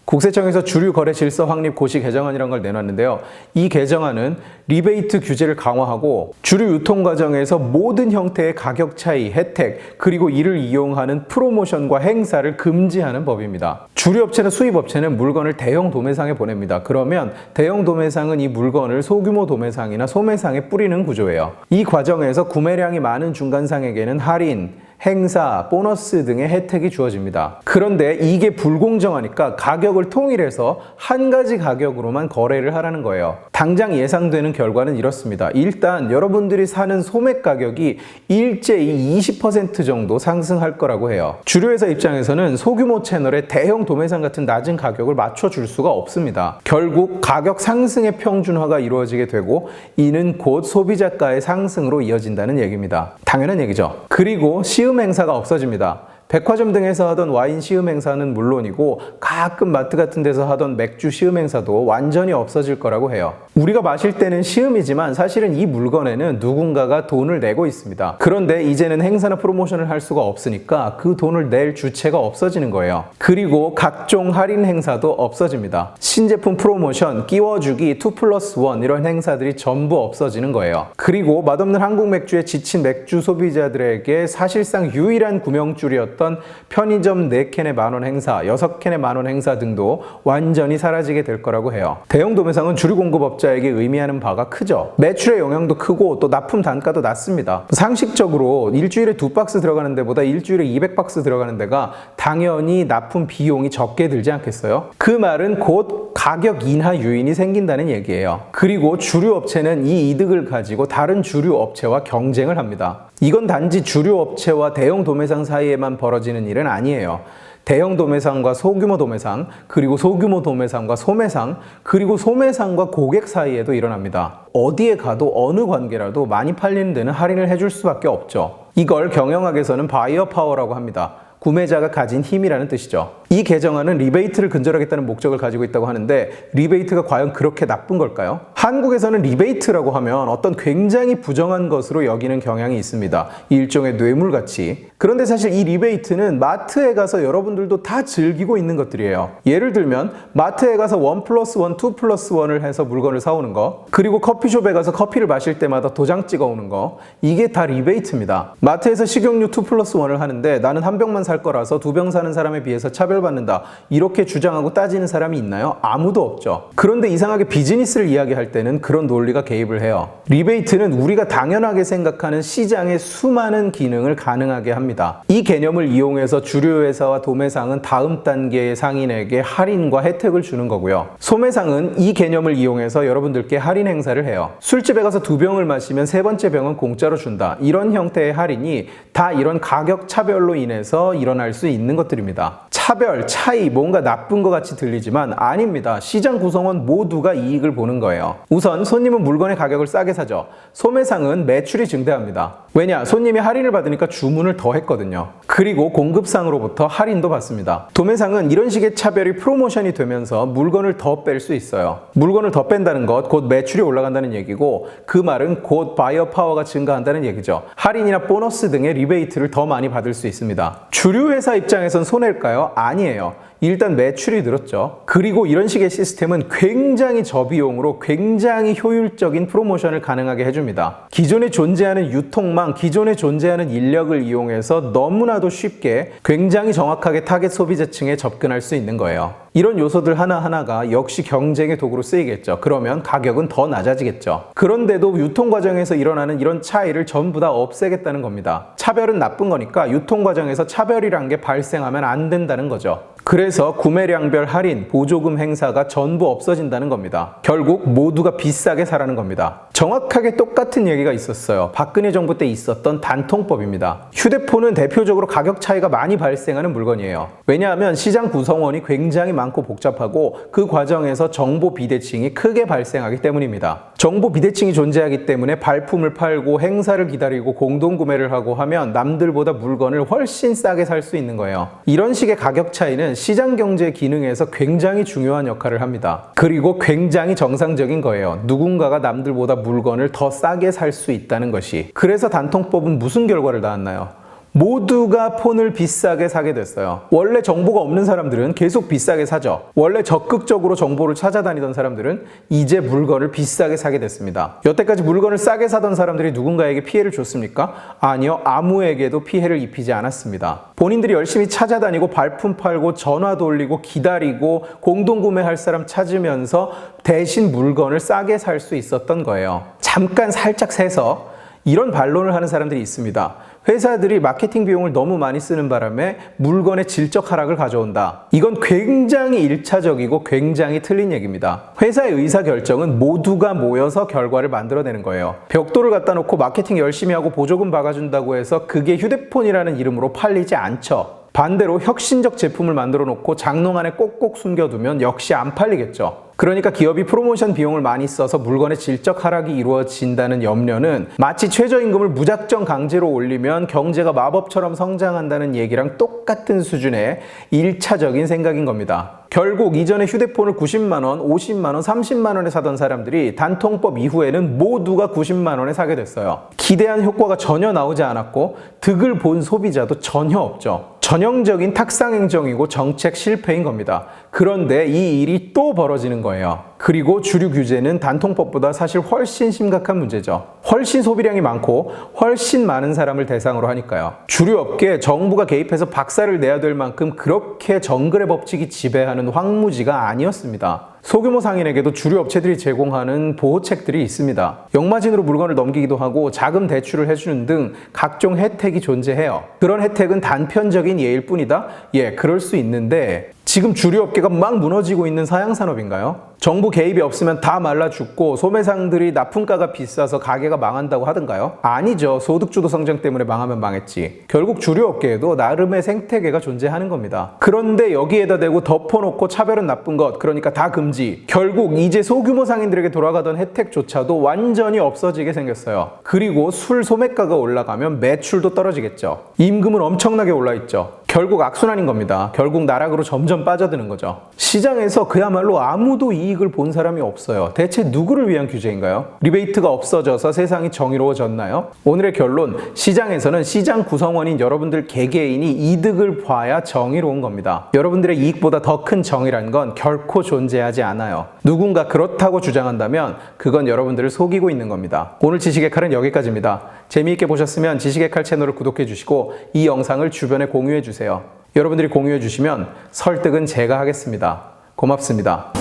국세청에서 주류 거래 질서 확립 고시 개정안이라는 걸 내놨는데요. 이 개정안은 리베이트 규제를 강화하고 주류 유통 과정에서 모든 형태의 가격 차이, 혜택, 그리고 이를 이용하는 프로모션과 행사를 금지하는 법입니다. 주류 업체나 수입 업체는 물건을 대형 도매상에 보냅니다. 그러면 대형 도매상은 이 물건을 소규모 도매상이나 소매상에 뿌리는 구조예요. 이 과정에서 구매량이 많은 중간상에게는 할인, 행사, 보너스 등의 혜택이 주어집니다. 그런데 이게 불공정하니까 가격을 통일해서 한 가지 가격으로만 거래를 하라는 거예요. 당장 예상되는 결과는 이렇습니다. 일단 여러분들이 사는 소매 가격이 일제히 20% 정도 상승할 거라고 해요. 주류회사 입장에서는 소규모 채널에 대형 도매상 같은 낮은 가격을 맞춰줄 수가 없습니다. 결국 가격 상승의 평준화가 이루어지게 되고 이는 곧 소비자가의 상승으로 이어진다는 얘기입니다. 당연한 얘기죠. 그리고 시음 행사가 없어집니다. 백화점 등에서 하던 와인 시음 행사는 물론이고 가끔 마트 같은 데서 하던 맥주 시음 행사도 완전히 없어질 거라고 해요. 우리가 마실 때는 시음이지만 사실은 이 물건에는 누군가가 돈을 내고 있습니다. 그런데 이제는 행사나 프로모션을 할 수가 없으니까 그 돈을 낼 주체가 없어지는 거예요. 그리고 각종 할인 행사도 없어집니다. 신제품 프로모션, 끼워주기, 2+1 이런 행사들이 전부 없어지는 거예요. 그리고 맛없는 한국 맥주에 지친 맥주 소비자들에게 사실상 유일한 구명줄이었던 편의점 4캔에 만원 행사, 6캔에 만원 행사 등도 완전히 사라지게 될 거라고 해요. 대형 도매상은 주류 공급업자에게 의미하는 바가 크죠. 매출의 영향도 크고 또 납품 단가도 낮습니다. 상식적으로 일주일에 2박스 들어가는 데보다 일주일에 200박스 들어가는 데가 당연히 납품 비용이 적게 들지 않겠어요? 그 말은 곧 가격 인하 요인이 생긴다는 얘기예요. 그리고 주류 업체는 이 이득을 가지고 다른 주류 업체와 경쟁을 합니다. 이건 단지 주류 업체와 대형 도매상 사이에만 벌어지는 일은 아니에요. 대형 도매상과 소규모 도매상, 그리고 소규모 도매상과 소매상, 그리고 소매상과 고객 사이에도 일어납니다. 어디에 가도 어느 관계라도 많이 팔리는 데는 할인을 해줄 수밖에 없죠. 이걸 경영학에서는 바이어 파워라고 합니다. 구매자가 가진 힘이라는 뜻이죠. 이 개정안은 리베이트를 근절하겠다는 목적을 가지고 있다고 하는데 리베이트가 과연 그렇게 나쁜 걸까요? 한국에서는 리베이트라고 하면 어떤 굉장히 부정한 것으로 여기는 경향이 있습니다. 일종의 뇌물같이. 그런데 사실 이 리베이트는 마트에 가서 여러분들도 다 즐기고 있는 것들이에요. 예를 들면 마트에 가서 1+1, 2+1을 해서 물건을 사오는 거, 그리고 커피숍에 가서 커피를 마실 때마다 도장 찍어 오는 거, 이게 다 리베이트입니다. 마트에서 식용유 2+1을 하는데 나는 한 병만 살 거라서 2병 사는 사람에 비해서 차별받는다, 이렇게 주장하고 따지는 사람이 있나요? 아무도 없죠. 그런데 이상하게 비즈니스를 이야기할 때는 그런 논리가 개입을 해요. 리베이트는 우리가 당연하게 생각하는 시장의 수많은 기능을 가능하게 합니다. 이 개념을 이용해서 주류회사와 도매상은 다음 단계의 상인에게 할인과 혜택을 주는 거고요. 소매상은 이 개념을 이용해서 여러분들께 할인 행사를 해요. 술집에 가서 2병을 마시면 3번째 병은 공짜로 준다, 이런 형태의 할인이 다 이런 가격 차별로 인해서 일어날 수 있는 것들입니다. 차별, 차이, 뭔가 나쁜 것 같이 들리지만 아닙니다. 시장 구성원 모두가 이익을 보는 거예요. 우선 손님은 물건의 가격을 싸게 사죠. 소매상은 매출이 증대합니다. 왜냐? 손님이 할인을 받으니까 주문을 더 했거든요. 그리고 공급상으로부터 할인도 받습니다. 도매상은 이런 식의 차별이 프로모션이 되면서 물건을 더 뺄 수 있어요. 물건을 더 뺀다는 것, 곧 매출이 올라간다는 얘기고, 그 말은 곧 바이어 파워가 증가한다는 얘기죠. 할인이나 보너스 등의 리베이트를 더 많이 받을 수 있습니다. 주류 회사 입장에선 손해일까요? 아니에요. 일단 매출이 늘었죠. 그리고 이런 식의 시스템은 굉장히 저비용으로 굉장히 효율적인 프로모션을 가능하게 해줍니다. 기존에 존재하는 유통망, 기존에 존재하는 인력을 이용해서 너무나도 쉽게 굉장히 정확하게 타겟 소비자층에 접근할 수 있는 거예요. 이런 요소들 하나하나가 역시 경쟁의 도구로 쓰이겠죠. 그러면 가격은 더 낮아지겠죠. 그런데도 유통 과정에서 일어나는 이런 차이를 전부 다 없애겠다는 겁니다. 차별은 나쁜 거니까 유통 과정에서 차별이란 게 발생하면 안 된다는 거죠. 그래서 구매량별 할인, 보조금 행사가 전부 없어진다는 겁니다. 결국 모두가 비싸게 사라는 겁니다. 정확하게 똑같은 얘기가 있었어요. 박근혜 정부 때 있었던 단통법입니다. 휴대폰은 대표적으로 가격 차이가 많이 발생하는 물건이에요. 왜냐하면 시장 구성원이 굉장히 많고 복잡하고 그 과정에서 정보 비대칭이 크게 발생하기 때문입니다. 정보 비대칭이 존재하기 때문에 발품을 팔고 행사를 기다리고 공동구매를 하고 하면 남들보다 물건을 훨씬 싸게 살 수 있는 거예요. 이런 식의 가격 차이는 시장 경제 기능에서 굉장히 중요한 역할을 합니다. 그리고 굉장히 정상적인 거예요. 누군가가 남들보다 물건을 더 싸게 살 수 있다는 것이. 그래서 단통법은 무슨 결과를 낳았나요? 모두가 폰을 비싸게 사게 됐어요. 원래 정보가 없는 사람들은 계속 비싸게 사죠. 원래 적극적으로 정보를 찾아다니던 사람들은 이제 물건을 비싸게 사게 됐습니다. 여태까지 물건을 싸게 사던 사람들이 누군가에게 피해를 줬습니까? 아니요, 아무에게도 피해를 입히지 않았습니다. 본인들이 열심히 찾아다니고 발품 팔고 전화 돌리고 기다리고 공동구매할 사람 찾으면서 대신 물건을 싸게 살 수 있었던 거예요. 잠깐 살짝 세서 이런 반론을 하는 사람들이 있습니다. 회사들이 마케팅 비용을 너무 많이 쓰는 바람에 물건의 질적 하락을 가져온다. 이건 굉장히 1차적이고 굉장히 틀린 얘기입니다. 회사의 의사결정은 모두가 모여서 결과를 만들어내는 거예요. 벽돌을 갖다 놓고 마케팅 열심히 하고 보조금 박아준다고 해서 그게 휴대폰이라는 이름으로 팔리지 않죠. 반대로 혁신적 제품을 만들어 놓고 장롱 안에 꼭꼭 숨겨두면 역시 안 팔리겠죠. 그러니까 기업이 프로모션 비용을 많이 써서 물건의 질적 하락이 이루어진다는 염려는 마치 최저임금을 무작정 강제로 올리면 경제가 마법처럼 성장한다는 얘기랑 똑같은 수준의 1차적인 생각인 겁니다. 결국 이전에 휴대폰을 90만 원, 50만 원, 30만 원에 사던 사람들이 단통법 이후에는 모두가 90만 원에 사게 됐어요. 기대한 효과가 전혀 나오지 않았고 득을 본 소비자도 전혀 없죠. 전형적인 탁상행정이고 정책 실패인 겁니다. 그런데 이 일이 또 벌어지는 거예요. 그리고 주류 규제는 단통법보다 사실 훨씬 심각한 문제죠. 훨씬 소비량이 많고 훨씬 많은 사람을 대상으로 하니까요. 주류 업계에 정부가 개입해서 박살을 내야 될 만큼 그렇게 정글의 법칙이 지배하는 황무지가 아니었습니다. 소규모 상인에게도 주류 업체들이 제공하는 보호책들이 있습니다. 역마진으로 물건을 넘기기도 하고 자금 대출을 해주는 등 각종 혜택이 존재해요. 그런 혜택은 단편적인 예일 뿐이다? 예, 그럴 수 있는데 지금 주류 업계가 막 무너지고 있는 사양산업인가요? 정부 개입이 없으면 다 말라 죽고 소매상들이 납품가가 비싸서 가게가 망한다고 하던가요? 아니죠. 소득주도 성장 때문에 망하면 망했지. 결국 주류 업계에도 나름의 생태계가 존재하는 겁니다. 그런데 여기에다 대고 덮어놓고 차별은 나쁜 것, 그러니까 다 금지. 결국 이제 소규모 상인들에게 돌아가던 혜택조차도 완전히 없어지게 생겼어요. 그리고 술 소매가가 올라가면 매출도 떨어지겠죠. 임금은 엄청나게 올라있죠. 결국 악순환인 겁니다. 결국 나락으로 점점 빠져드는 거죠. 시장에서 그야말로 아무도 이익을 본 사람이 없어요. 대체 누구를 위한 규제인가요? 리베이트가 없어져서 세상이 정의로워졌나요? 오늘의 결론, 시장에서는 시장 구성원인 여러분들 개개인이 이득을 봐야 정의로운 겁니다. 여러분들의 이익보다 더 큰 정의란 건 결코 존재하지 않아요. 누군가 그렇다고 주장한다면 그건 여러분들을 속이고 있는 겁니다. 오늘 지식의 칼은 여기까지입니다. 재미있게 보셨으면 지식의 칼 채널을 구독해 주시고 이 영상을 주변에 공유해 주세요. 여러분들이 공유해 주시면 설득은 제가 하겠습니다. 고맙습니다.